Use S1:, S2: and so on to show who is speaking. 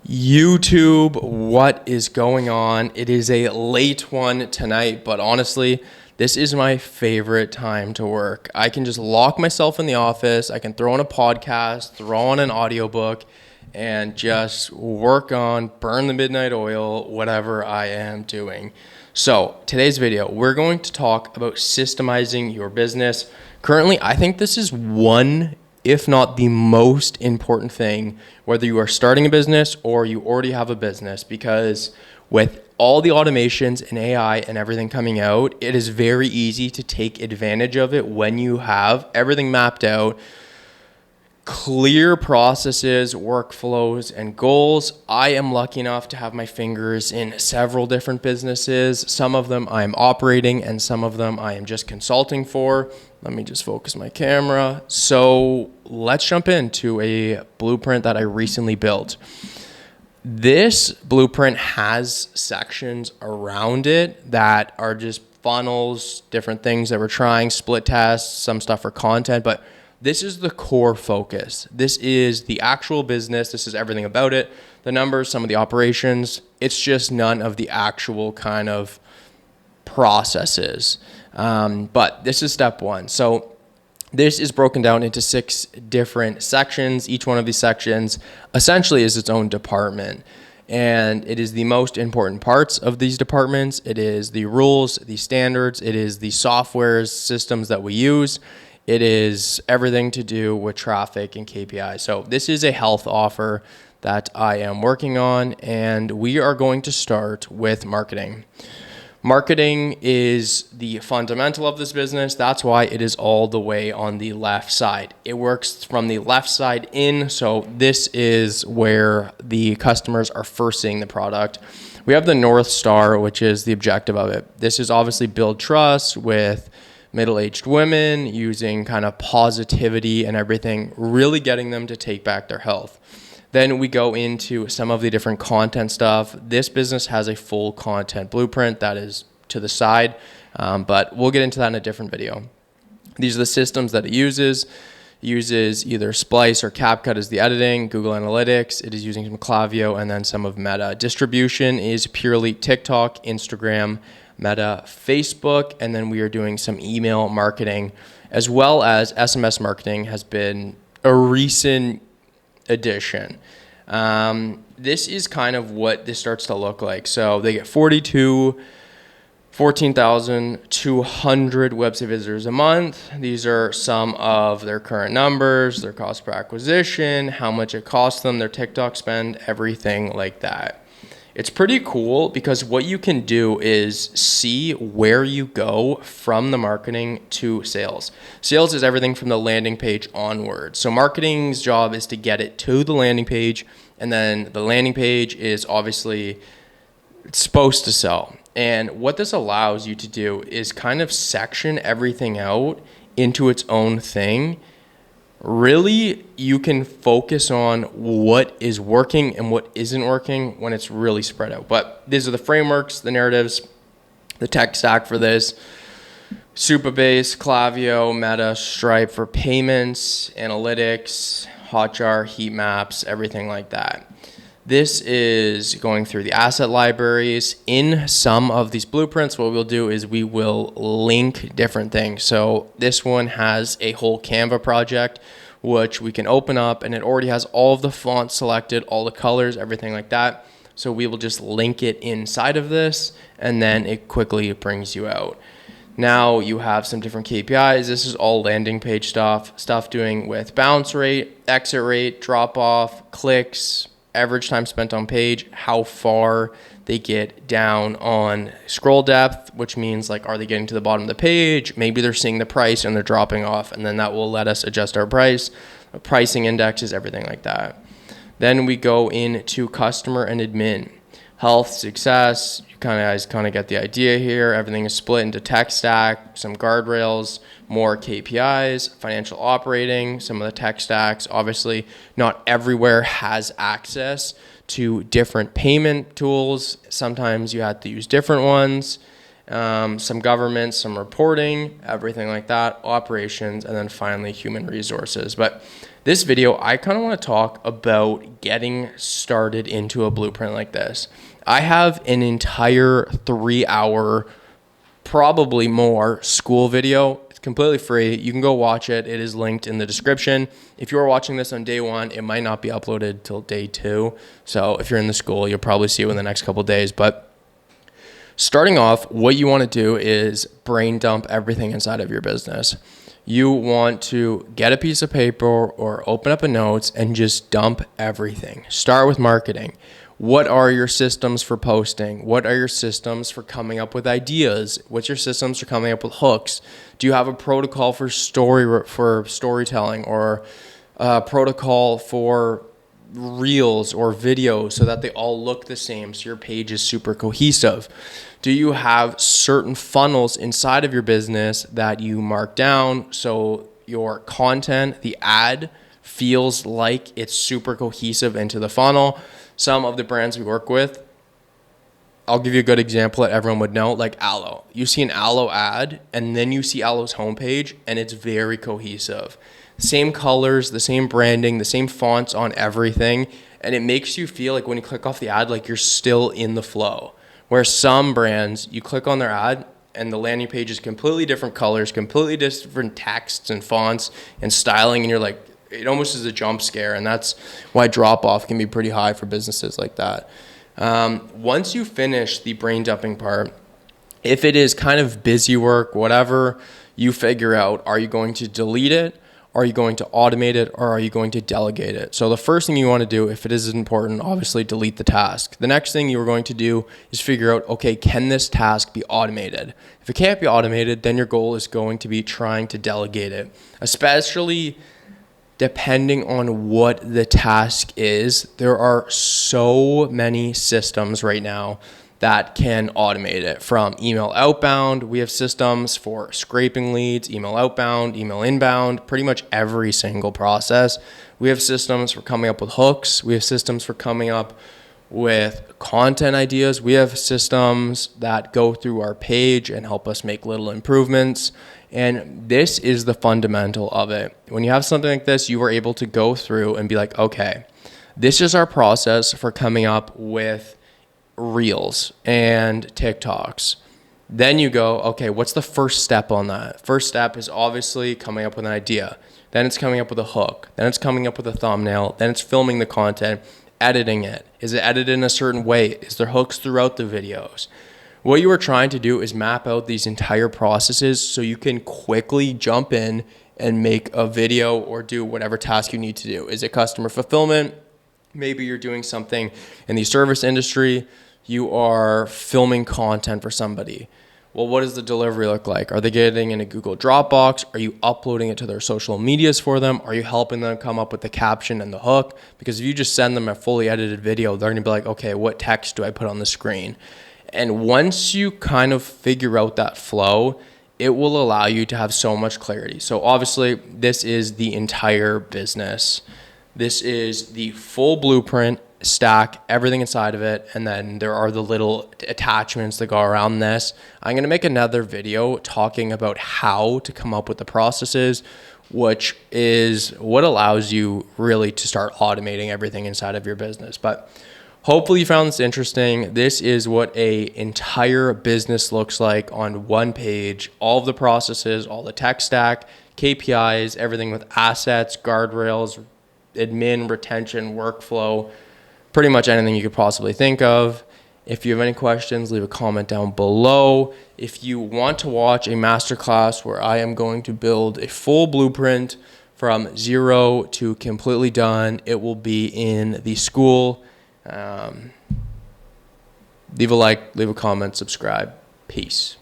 S1: YouTube, what is going on? It is a late one tonight, but honestly, this is my favorite time to work. I can just lock myself in the office, I can throw on a podcast, throw on an audiobook, and just work on burn the midnight oil, whatever I am doing. So, today's video, we're going to talk about systemizing your business. Currently, I think this is one, if not the most important thing, whether you are starting a business or you already have a business, because with all the automations and AI and everything coming out, it is very easy to take advantage of it when you have everything mapped out, clear processes, workflows, and goals. I am lucky enough to have my fingers in several different businesses. Some of them I am operating and some of them I am just consulting for. Let me just focus my camera. So let's jump into a blueprint that I recently built. This blueprint has sections around it that are just funnels, different things that we're trying, split tests, some stuff for content, but this is the core focus. This is the actual business. This is everything about it, the numbers, some of the operations. It's just none of the actual kind of processes. But this is step one. So this is broken down into 6 different sections. Each one of these sections essentially is its own department. And it is the most important parts of these departments. It is the rules, the standards. It is the softwares, systems that we use. It is everything to do with traffic and KPI. So this is a health offer that I am working on, and we are going to start with marketing. Marketing is the fundamental of this business. That's why it is all the way on the left side. It works from the left side in, so this is where the customers are first seeing the product. We have the North Star, which is the objective of it. This is obviously build trust with middle-aged women, using kind of positivity and everything, really getting them to take back their health. Then we go into some of the different content stuff. This business has a full content blueprint that is to the side, but we'll get into that in a different video. These are the systems that it uses. It uses either Splice or CapCut as the editing, Google Analytics. It is using some Klaviyo and then some of Meta. Distribution is purely TikTok, Instagram, Meta, Facebook, and then we are doing some email marketing, as well as SMS marketing has been a recent addition. This is kind of what this starts to look like. So they get 14,200 website visitors a month. These are some of their current numbers, their cost per acquisition, how much it costs them, their TikTok spend, everything like that. It's pretty cool because what you can do is see where you go from the marketing to sales. Sales is everything from the landing page onward. So marketing's job is to get it to the landing page, and then the landing page is obviously it's supposed to sell. And what this allows you to do is kind of section everything out into its own thing. Really, you can focus on what is working and what isn't working when it's really spread out. But these are the frameworks, the narratives, the tech stack for this. Supabase, Klaviyo, Meta, Stripe for payments, analytics, Hotjar, heat maps, everything like that. This is going through the asset libraries. In some of these blueprints, what we'll do is we will link different things. So this one has a whole Canva project, which we can open up, and it already has all of the fonts selected, all the colors, everything like that. So we will just link it inside of this, and then it quickly brings you out. Now you have some different KPIs. This is all landing page stuff doing with bounce rate, exit rate, drop off, clicks, average time spent on page, how far they get down on scroll depth, which means like, are they getting to the bottom of the page? Maybe they're seeing the price and they're dropping off, and then that will let us adjust our price, pricing indexes, everything like that. Then we go into customer and admin, health, success. You guys kind of get the idea here. Everything is split into tech stack, some guardrails, more KPIs, financial operating, some of the tech stacks. Obviously, not everywhere has access to different payment tools. Sometimes you have to use different ones. Some government, some reporting, everything like that, operations, and then finally human resources. But this video, I kind of want to talk about getting started into a blueprint like this. I have an entire 3-hour, probably more, school video. It's completely free. You can go watch it. It is linked in the description. If you're watching this on day 1, it might not be uploaded till day 2. So if you're in the school, you'll probably see it in the next couple of days. But starting off, what you want to do is brain dump everything inside of your business. You want to get a piece of paper or open up a notes and just dump everything. Start with marketing. What are your systems for posting? What are your systems for coming up with ideas? What's your systems for coming up with hooks? Do you have a protocol for storytelling, or a protocol for reels or videos so that they all look the same so your page is super cohesive? Do you have certain funnels inside of your business that you mark down so your content, the ad, feels like it's super cohesive into the funnel? Some of the brands we work with, I'll give you a good example that everyone would know, like Aloe. You see an Aloe ad, and then you see Aloe's homepage, and it's very cohesive. Same colors, the same branding, the same fonts on everything, and it makes you feel like when you click off the ad, like you're still in the flow. Where some brands, you click on their ad, and the landing page is completely different colors, completely different texts and fonts and styling, and you're like, it almost is a jump scare, and that's why drop-off can be pretty high for businesses like that. Once you finish the brain dumping part, if it is kind of busy work, whatever, you figure out, are you going to delete it? Are you going to automate it, or are you going to delegate it? So the first thing you want to do, if it is important, obviously delete the task. The next thing you are going to do is figure out, okay, can this task be automated? If it can't be automated, then your goal is going to be trying to delegate it, especially depending on what the task is. There are so many systems right now that can automate it. From email outbound, we have systems for scraping leads, email outbound, email inbound, pretty much every single process. We have systems for coming up with hooks. We have systems for coming up with content ideas. We have systems that go through our page and help us make little improvements. And this is the fundamental of it. When you have something like this, you are able to go through and be like, okay, this is our process for coming up with Reels and TikToks. Then you go, okay, what's the first step on that? First step is obviously coming up with an idea. Then it's coming up with a hook. Then it's coming up with a thumbnail. Then it's filming the content, editing it. Is it edited in a certain way? Is there hooks throughout the videos? What you are trying to do is map out these entire processes so you can quickly jump in and make a video or do whatever task you need to do. Is it customer fulfillment? Maybe you're doing something in the service industry. You are filming content for somebody. Well, what does the delivery look like? Are they getting in a Google Dropbox? Are you uploading it to their social medias for them? Are you helping them come up with the caption and the hook? Because if you just send them a fully edited video, they're going to be like, okay, what text do I put on the screen? And once you kind of figure out that flow, it will allow you to have so much clarity. So obviously, this is the entire business. This is the full blueprint, stack, everything inside of it, and then there are the little attachments that go around this. I'm going to make another video talking about how to come up with the processes, which is what allows you really to start automating everything inside of your business. But hopefully you found this interesting. This is what an entire business looks like on one page. All of the processes, all the tech stack, KPIs, everything with assets, guardrails, admin, retention, workflow, pretty much anything you could possibly think of. If you have any questions, leave a comment down below. If you want to watch a masterclass where I am going to build a full blueprint from zero to completely done, it will be in the school. Leave a like, leave a comment, subscribe. Peace.